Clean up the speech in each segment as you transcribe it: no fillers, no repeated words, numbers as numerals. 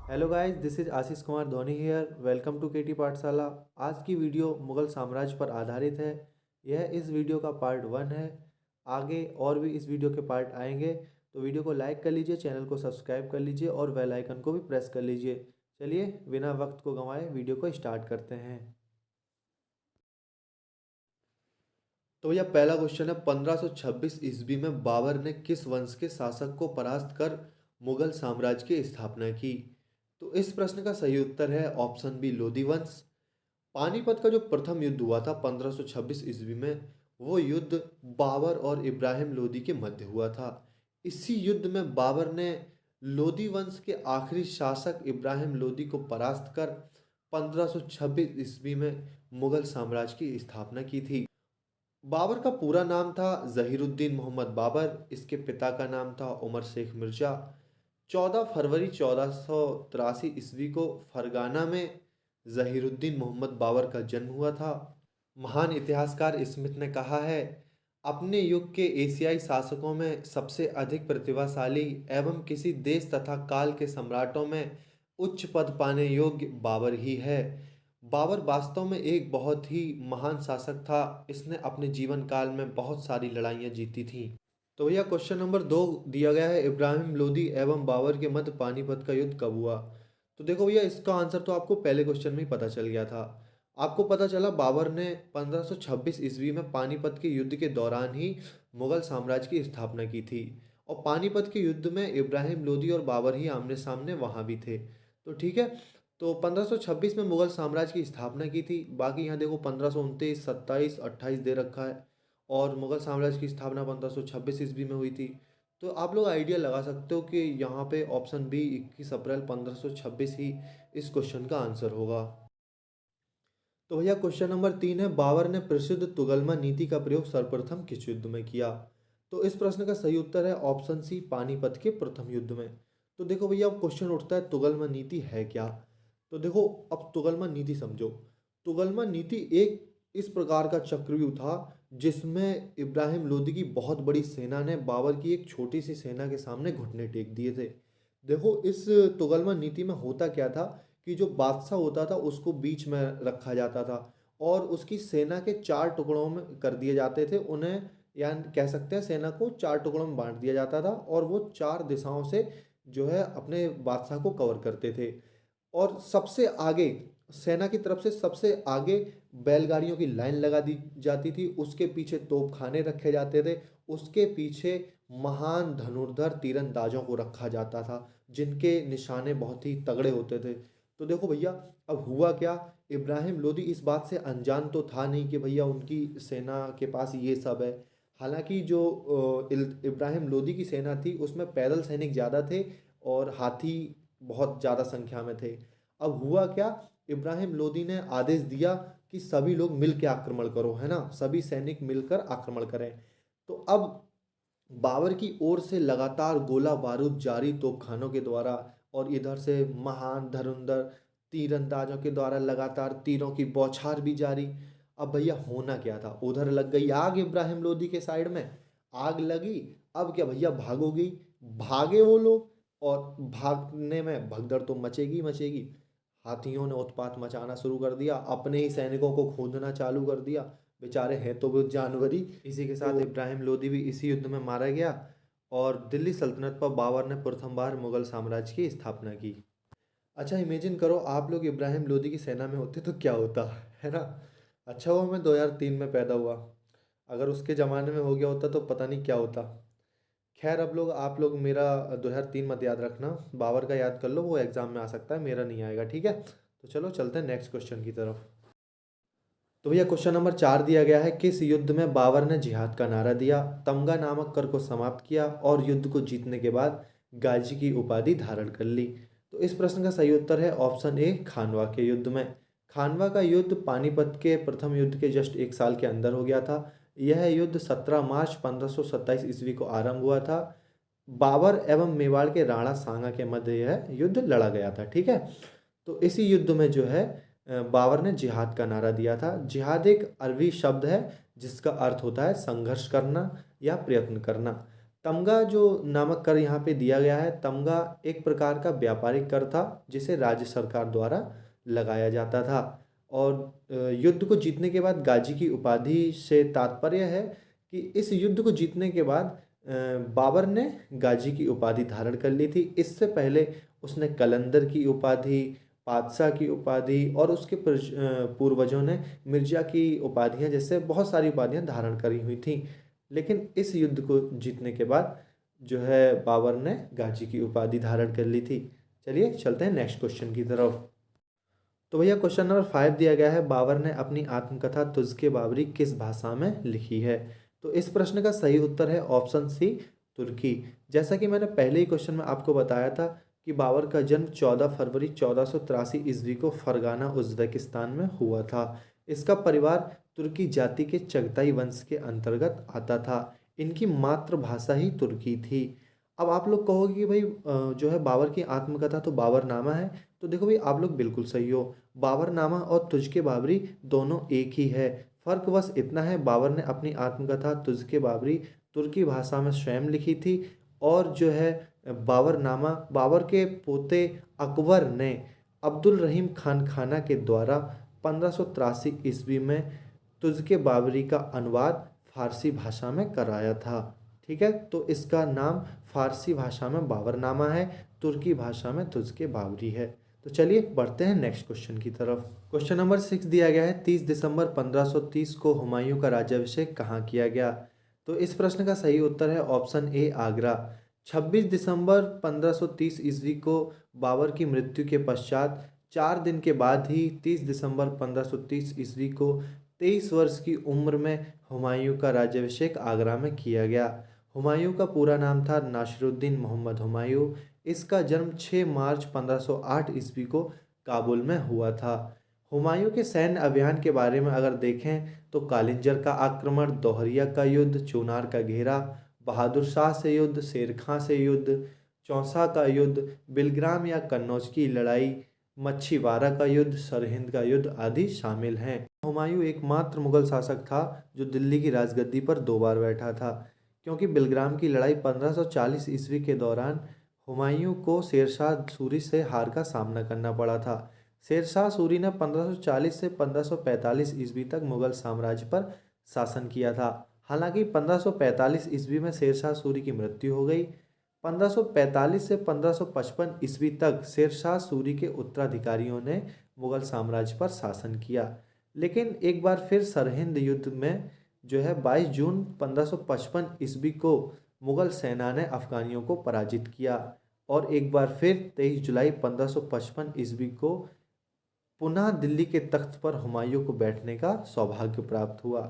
Hello guys, this is Ashish Kumar Dhoni here. Welcome to KT Pathshala. आज की video Mughal साम्राज्य पर आधारित है। यह इस वीडियो का पार्ट 1 है। आगे और भी इस वीडियो के पार्ट आएंगे, तो वीडियो को लाइक कर लीजिए, चैनल को सब्सक्राइब कर लीजिए और बेल आइकन को भी प्रेस कर लीजिए। चलिए बिना वक्त को गंवाए वीडियो को स्टार्ट करते हैं। तो भैया पहला क्वेश्चन है, 1526 ईस्वी में बाबर ने किस वंश के शासक को परास्त कर मुगल साम्राज्य की स्थापना की? तो इस प्रश्न का सही उत्तर है ऑप्शन बी, लोधी वंश। पानीपत का जो प्रथम युद्ध हुआ था 1526 ईस्वी में, वो युद्ध बाबर और इब्राहिम लोदी के मध्य हुआ था। इसी युद्ध में बाबर ने लोदी वंश के आखिरी शासक इब्राहिम लोदी को परास्त कर 1526 ईस्वी में मुगल साम्राज्य की स्थापना की थी। बाबर का पूरा नाम था जहीरुद्दीन मोहम्मद बाबर। इसके पिता का नाम था उमर शेख मिर्जा। 14 फरवरी 1483 ईस्वी को फरगाना में जहीरुद्दीन मोहम्मद बाबर का जन्म हुआ था। महान इतिहासकार स्मिथ ने कहा है, अपने युग के एशियाई शासकों में सबसे अधिक प्रतिभाशाली एवं किसी देश तथा काल के सम्राटों में उच्च पद पाने योग्य बाबर ही है। बाबर वास्तव में एक बहुत ही महान शासक था। इसने अपने जीवन काल में बहुत सारी लड़ाइयाँ जीती थीं। तो भैया क्वेश्चन नंबर 2 दिया गया है, इब्राहिम लोदी एवं बाबर के मध्य पानीपत का युद्ध कब हुआ? तो देखो भैया, इसका आंसर तो आपको पहले क्वेश्चन में ही पता चल गया था। आपको पता चला बाबर ने 1526 ईस्वी में पानीपत के युद्ध के दौरान ही मुगल साम्राज्य की स्थापना की थी। और पानीपत के युद्ध में इब्राहिम लोदी और बाबर ही आमने सामने वहाँ भी थे। तो ठीक है, तो 1526 में मुगल साम्राज्य की स्थापना की थी। बाकी यहाँ देखो 1529, 27, 28 दे रखा है। और मुगल साम्राज्य की स्थापना 1526 ईस्वी में हुई थी। तो आप लोग आइडिया लगा सकते हो कि यहाँ पे ऑप्शन बी 21 अप्रैल 1526 ही इस क्वेश्चन का आंसर होगा। तो भैया क्वेश्चन नंबर 3 है, बाबर ने प्रसिद्ध तुगलमा नीति का प्रयोग सर्वप्रथम किस युद्ध में किया? तो इस प्रश्न का सही उत्तर है ऑप्शन सी, पानीपत के प्रथम युद्ध में। तो देखो भैया, अब क्वेश्चन उठता है तुगलमा नीति है क्या? तो देखो, अब तुगलमा नीति समझो। तुगलमा नीति एक इस प्रकार का चक्रव्यूह था जिसमें इब्राहिम लोदी की बहुत बड़ी सेना ने बाबर की एक छोटी सी सेना के सामने घुटने टेक दिए थे। देखो, इस तुगलमा नीति में होता क्या था कि जो बादशाह होता था उसको बीच में रखा जाता था और उसकी सेना के 4 टुकड़ों में कर दिए जाते थे उन्हें, यानी कह सकते हैं सेना को 4 टुकड़ों में बांट दिया जाता था और वो 4 दिशाओं से जो है अपने बादशाह को कवर करते थे। और सबसे आगे, सेना की तरफ से सबसे आगे बैलगाड़ियों की लाइन लगा दी जाती थी। उसके पीछे तोपखाने रखे जाते थे। उसके पीछे महान धनुर्धर तीरंदाजों को रखा जाता था जिनके निशाने बहुत ही तगड़े होते थे। तो देखो भैया, अब हुआ क्या, इब्राहिम लोदी इस बात से अनजान तो था नहीं कि भैया उनकी सेना के पास ये सब है। हालांकि जो इब्राहिम लोदी की सेना थी उसमें पैदल सैनिक ज़्यादा थे और हाथी बहुत ज़्यादा संख्या में थे। अब हुआ क्या, इब्राहिम लोदी ने आदेश दिया कि सभी लोग मिल के आक्रमण करो, है ना, सभी सैनिक मिलकर आक्रमण करें। तो अब बाबर की ओर से लगातार गोला बारूद जारी तोपखानों के द्वारा और इधर से महान धुरंधर तीरंदाजों के द्वारा लगातार तीरों की बौछार भी जारी। अब भैया होना क्या था, उधर लग गई आग इब्राहिम लोदी के साइड में, आग लगी। अब क्या भैया, भागोगी, भागे वो लोग, और भागने में भगदड़ तो मचेगी ही मचेगी। हाथियों ने उत्पात मचाना शुरू कर दिया, अपने ही सैनिकों को खोदना चालू कर दिया। बेचारे हैं तो वो जानवरी। इसी के साथ इब्राहिम लोदी भी इसी युद्ध में मारा गया और दिल्ली सल्तनत पर बाबर ने प्रथम बार मुगल साम्राज्य की स्थापना की। अच्छा, इमेजिन करो आप लोग इब्राहिम लोदी की सेना में होते तो क्या होता, है ना। अच्छा हुआ मैं 2003 में पैदा हुआ, अगर उसके ज़माने में हो गया होता तो पता नहीं क्या होता। खैर, अब लोग आप लोग मेरा 2003 मत याद रखना, बाबर का याद कर लो, वो एग्जाम में आ सकता है, मेरा नहीं आएगा, ठीक है। तो चलो चलते हैं नेक्स्ट क्वेश्चन की तरफ। तो भैया क्वेश्चन नंबर 4 दिया गया है, किस युद्ध में बाबर ने जिहाद का नारा दिया, तमगा नामक कर को समाप्त किया और युद्ध को जीतने के बाद गाजी की उपाधि धारण कर ली? तो इस प्रश्न का सही उत्तर है ऑप्शन ए, खानवा के युद्ध में। खानवा का युद्ध पानीपत के प्रथम युद्ध के जस्ट 1 साल के अंदर हो गया था। यह युद्ध 17 मार्च 1527 ईस्वी को आरंभ हुआ था। बाबर एवं मेवाड़ के राणा सांगा के मध्य यह युद्ध लड़ा गया था, ठीक है। तो इसी युद्ध में जो है बाबर ने जिहाद का नारा दिया था। जिहाद एक अरबी शब्द है जिसका अर्थ होता है संघर्ष करना या प्रयत्न करना। तमगा जो नामक कर यहाँ पे दिया गया है, तमगा एक प्रकार का व्यापारिक कर था जिसे राज्य सरकार द्वारा लगाया जाता था। और युद्ध को जीतने के बाद गाजी की उपाधि से तात्पर्य है कि इस युद्ध को जीतने के बाद बाबर ने गाजी की उपाधि धारण कर ली थी। इससे पहले उसने कलंदर की उपाधि, पातशाह की उपाधि और उसके पूर्वजों ने मिर्जा की उपाधियां, जैसे बहुत सारी उपाधियां धारण करी हुई थी। लेकिन इस युद्ध को जीतने के बाद जो है बाबर ने गाजी की उपाधि धारण कर ली थी। चलिए चलते हैं नेक्स्ट क्वेश्चन की तरफ। तो भैया क्वेश्चन नंबर 5 दिया गया है, बाबर ने अपनी आत्मकथा तुज़्क-ए बाबरी किस भाषा में लिखी है? तो इस प्रश्न का सही उत्तर है ऑप्शन सी, तुर्की। जैसा कि मैंने पहले ही क्वेश्चन में आपको बताया था कि बाबर का जन्म 14 फरवरी 1483 ईस्वी को फरगाना उज़्बेकिस्तान में हुआ था। इसका परिवार तुर्की जाति के चगताई वंश के अंतर्गत आता था। इनकी मातृभाषा ही तुर्की थी। अब आप लोग कहोगे कि भाई जो है बाबर की आत्मकथा तो बाबरनामा है। तो देखो भाई, आप लोग बिल्कुल सही हो। बाबरनामा और तुज़्क-ए बाबरी दोनों एक ही है। फ़र्क बस इतना है, बाबर ने अपनी आत्मकथा तुज़्क-ए बाबरी तुर्की भाषा में स्वयं लिखी थी, और जो है बाबरनामा बाबर के पोते अकबर ने अब्दुल रहीम खान खाना के द्वारा 1583 ईस्वी में तुज़्क-ए बाबरी का अनुवाद फ़ारसी भाषा में कराया था। ठीक है, तो इसका नाम फ़ारसी भाषा में बाबरनामा है, तुर्की भाषा में तुज़्क-ए बाबरी है। तो चलिए बढ़ते हैं नेक्स्ट क्वेश्चन की तरफ। क्वेश्चन नंबर 6 दिया गया है, 30 दिसंबर 1530 को हुमायूं का राज्याभिषेक कहाँ किया गया? तो इस प्रश्न का सही उत्तर है ऑप्शन ए, आगरा। 26 दिसंबर 1530 ईस्वी को बाबर की मृत्यु के पश्चात 4 दिन के बाद ही 30 दिसंबर 1530 ईस्वी को 23 वर्ष की उम्र में हुमायूं का राज्याभिषेक आगरा में किया गया। हुमायूं का पूरा नाम था नासिरुद्दीन मोहम्मद हुमायूं। इसका जन्म 6 मार्च 1508 ईस्वी को काबुल में हुआ था। हुमायूं के सैन्य अभियान के बारे में अगर देखें तो कालिंजर का आक्रमण, दोहरिया का युद्ध, चुनार का घेरा, बहादुर शाह से युद्ध, शेर खां से युद्ध, चौसा का युद्ध, बिलग्राम या कन्नौज की लड़ाई, मच्छीवाड़ा का युद्ध, सरहिंद का युद्ध आदि शामिल हैं। हुमायूं एकमात्र मुगल शासक था जो दिल्ली की राजगद्दी पर 2 बार बैठा था, क्योंकि बिलग्राम की लड़ाई 1540 ईस्वी के दौरान हुमायूं को शेरशाह सूरी से हार का सामना करना पड़ा था। शेरशाह सूरी ने 1540 से 1545 ईस्वी तक मुगल साम्राज्य पर शासन किया था। हालांकि 1545 ईस्वी में शेरशाह सूरी की मृत्यु हो गई। 1545 से 1555 ईस्वी तक शेरशाह सूरी के उत्तराधिकारियों ने मुगल साम्राज्य पर शासन किया। लेकिन एक बार फिर सरहिंद युद्ध में जो है 22 जून 1555 ईस्वी को मुगल सेना ने अफगानियों को पराजित किया, और एक बार फिर 23 जुलाई 1555 ईस्वी को पुनः दिल्ली के तख्त पर हुमायूं को बैठने का सौभाग्य प्राप्त हुआ।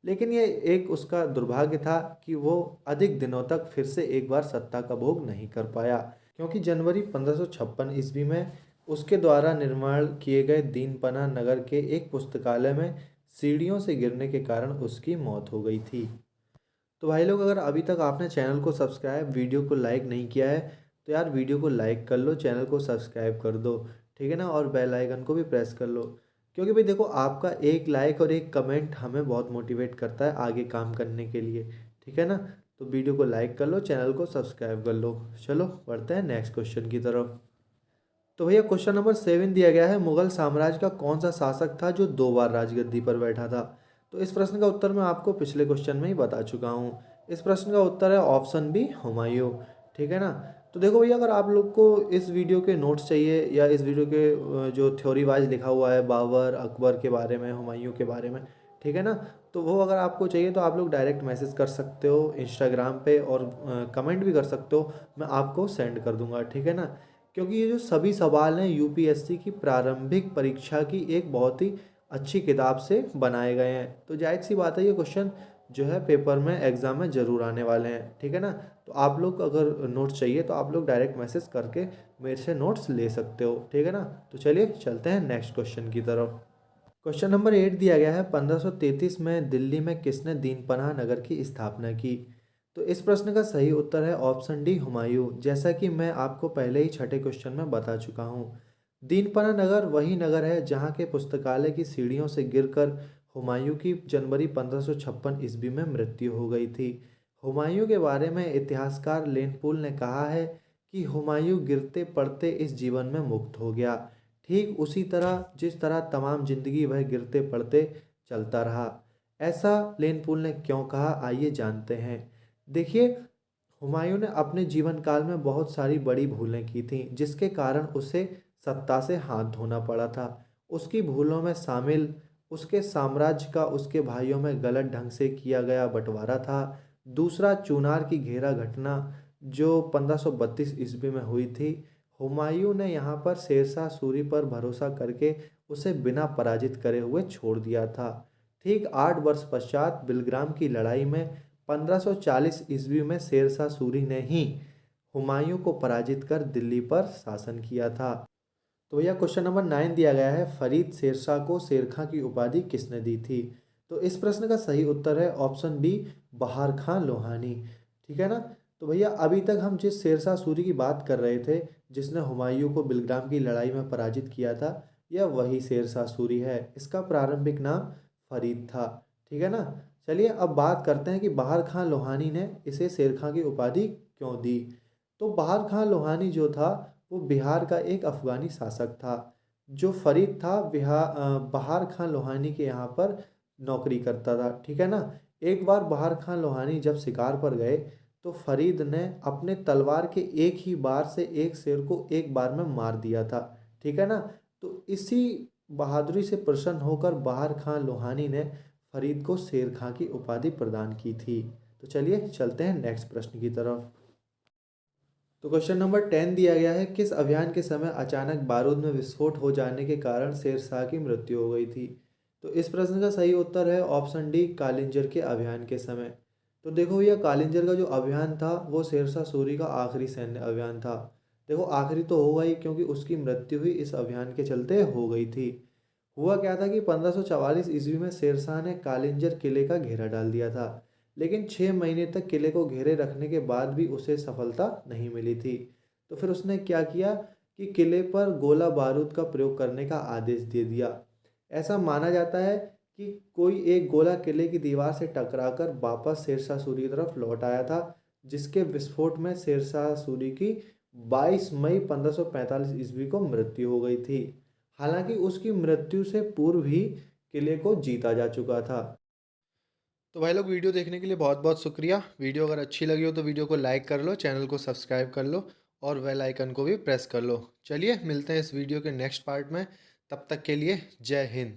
लेकिन ये एक उसका दुर्भाग्य था कि वो अधिक दिनों तक फिर से एक बार सत्ता का भोग नहीं कर पाया, क्योंकि जनवरी 1556 ईस्वी में उसके द्वारा निर्माण किए गए दीनपना नगर के एक पुस्तकालय में सीढ़ियों से गिरने के कारण उसकी मौत हो गई थी। तो भाई लोग, अगर अभी तक आपने चैनल को सब्सक्राइब, वीडियो को लाइक नहीं किया है तो यार वीडियो को लाइक कर लो, चैनल को सब्सक्राइब कर दो, ठीक है ना, और बेल आइकन को भी प्रेस कर लो। क्योंकि भाई देखो, आपका एक लाइक और एक कमेंट हमें बहुत मोटिवेट करता है आगे काम करने के लिए, ठीक है ना। तो वीडियो को लाइक कर लो, चैनल को सब्सक्राइब कर लो। चलो बढ़ते हैं नेक्स्ट क्वेश्चन की तरफ। तो भैया क्वेश्चन नंबर 7 दिया गया है, मुगल साम्राज्य का कौन सा शासक था जो 2 बार राजगद्दी पर बैठा था? तो इस प्रश्न का उत्तर मैं आपको पिछले क्वेश्चन में ही बता चुका हूँ। इस प्रश्न का उत्तर है ऑप्शन बी, हुमायूं, ठीक है ना। तो देखो भैया, अगर आप लोग को इस वीडियो के नोट्स चाहिए या इस वीडियो के जो थ्योरी वाइज लिखा हुआ है बाबर अकबर के बारे में, हुमायूं के बारे में, ठीक है ना, तो वो अगर आपको चाहिए तो आप लोग डायरेक्ट मैसेज कर सकते हो इंस्टाग्राम पे, और कमेंट भी कर सकते हो, मैं आपको सेंड कर दूंगा, ठीक है ना। क्योंकि ये जो सभी सवाल हैं यूपीएससी की प्रारंभिक परीक्षा की एक बहुत ही अच्छी किताब से बनाए गए हैं, तो जाहिर सी बात है ये क्वेश्चन जो है पेपर में, एग्ज़ाम में ज़रूर आने वाले हैं, ठीक है ना। तो आप लोग अगर नोट्स चाहिए तो आप लोग डायरेक्ट मैसेज करके मेरे से नोट्स ले सकते हो, ठीक है ना। तो चलिए चलते हैं नेक्स्ट क्वेश्चन की तरफ। क्वेश्चन नंबर 8 दिया गया है, 1533 में दिल्ली में किसने दीनपनाह नगर की स्थापना की? तो इस प्रश्न का सही उत्तर है ऑप्शन डी, हुमायूं। जैसा कि मैं आपको पहले ही छठे क्वेश्चन में बता चुका हूँ, दीनपना नगर वही नगर है जहाँ के पुस्तकालय की सीढ़ियों से गिरकर हुमायूं की जनवरी 1556 ईस्वी में मृत्यु हो गई थी। हुमायूं के बारे में इतिहासकार लेनपुल ने कहा है कि हुमायूं गिरते पड़ते इस जीवन में मुक्त हो गया, ठीक उसी तरह जिस तरह तमाम जिंदगी वह गिरते पड़ते चलता रहा। ऐसा लेनपुल ने क्यों कहा, आइए जानते हैं। देखिए, हुमायूं ने अपने जीवन काल में बहुत सारी बड़ी भूलें की थीं, जिसके कारण उसे सत्ता से हाथ धोना पड़ा था। उसकी भूलों में शामिल उसके साम्राज्य का उसके भाइयों में गलत ढंग से किया गया बंटवारा था। दूसरा, चूनार की घेरा घटना जो 1532 ईस्वी में हुई थी। हुमायूं ने यहाँ पर शेरशाह सूरी पर भरोसा करके उसे बिना पराजित करे हुए छोड़ दिया था। ठीक 8 वर्ष पश्चात बिलग्राम की लड़ाई में 1540 ईस्वी में शेरशाह सूरी ने ही हुमायूं को पराजित कर दिल्ली पर शासन किया था। तो भैया क्वेश्चन नंबर 9 दिया गया है, फरीद शेरशाह को शेरखां की उपाधि किसने दी थी? तो इस प्रश्न का सही उत्तर है ऑप्शन बी, बहार खां लोहानी। ठीक है ना। तो भैया अभी तक हम जिस शेरशाह सूरी की बात कर रहे थे, जिसने हुमायूं को बिलग्राम की लड़ाई में पराजित किया था, यह वही शेरशाह सूरी है। इसका प्रारंभिक नाम फरीद था। ठीक है ना। चलिए अब बात करते हैं कि बहार खां लोहानी ने इसे शेरखां की उपाधि क्यों दी। तो बहार खां लोहानी जो था वो बिहार का एक अफगानी शासक था। जो फरीद था बहार खां लोहानी के यहाँ पर नौकरी करता था। ठीक है ना। एक बार बहार खां लोहानी जब शिकार पर गए तो फरीद ने अपने तलवार के एक ही बार से एक शेर को एक बार में मार दिया था। ठीक है ना। तो इसी बहादुरी से प्रसन्न होकर बहार खां लोहानी ने फरीद को शेर खां की उपाधि प्रदान की थी। तो चलिए चलते हैं नेक्स्ट प्रश्न की तरफ। तो क्वेश्चन नंबर 10 दिया गया है, किस अभियान के समय अचानक बारूद में विस्फोट हो जाने के कारण शेरशाह की मृत्यु हो गई थी? तो इस प्रश्न का सही उत्तर है ऑप्शन डी, कालिंजर के अभियान के समय। तो देखो भैया, कालिंजर का जो अभियान था वो शेरशाह सूरी का आखिरी सैन्य अभियान था। देखो आखिरी तो होगा ही, क्योंकि उसकी मृत्यु ही इस अभियान के चलते हो गई थी। हुआ क्या था कि 1544 ईस्वी में शेरशाह ने कालिंजर किले का घेरा डाल दिया था, लेकिन 6 महीने तक किले को घेरे रखने के बाद भी उसे सफलता नहीं मिली थी। तो फिर उसने क्या किया कि किले पर गोला बारूद का प्रयोग करने का आदेश दे दिया। ऐसा माना जाता है कि कोई एक गोला किले की दीवार से टकराकर वापस शेरशाह सूरी की तरफ लौट आया था, जिसके विस्फोट में शेरशाह सूरी की 22 मई 1545 ईस्वी को मृत्यु हो गई थी। हालांकि उसकी मृत्यु से पूर्व ही किले को जीता जा चुका था। तो भाई लोग, वीडियो देखने के लिए बहुत बहुत शुक्रिया। वीडियो अगर अच्छी लगी हो तो वीडियो को लाइक कर लो, चैनल को सब्सक्राइब कर लो और बेल आइकन को भी प्रेस कर लो। चलिए मिलते हैं इस वीडियो के नेक्स्ट पार्ट में। तब तक के लिए जय हिंद।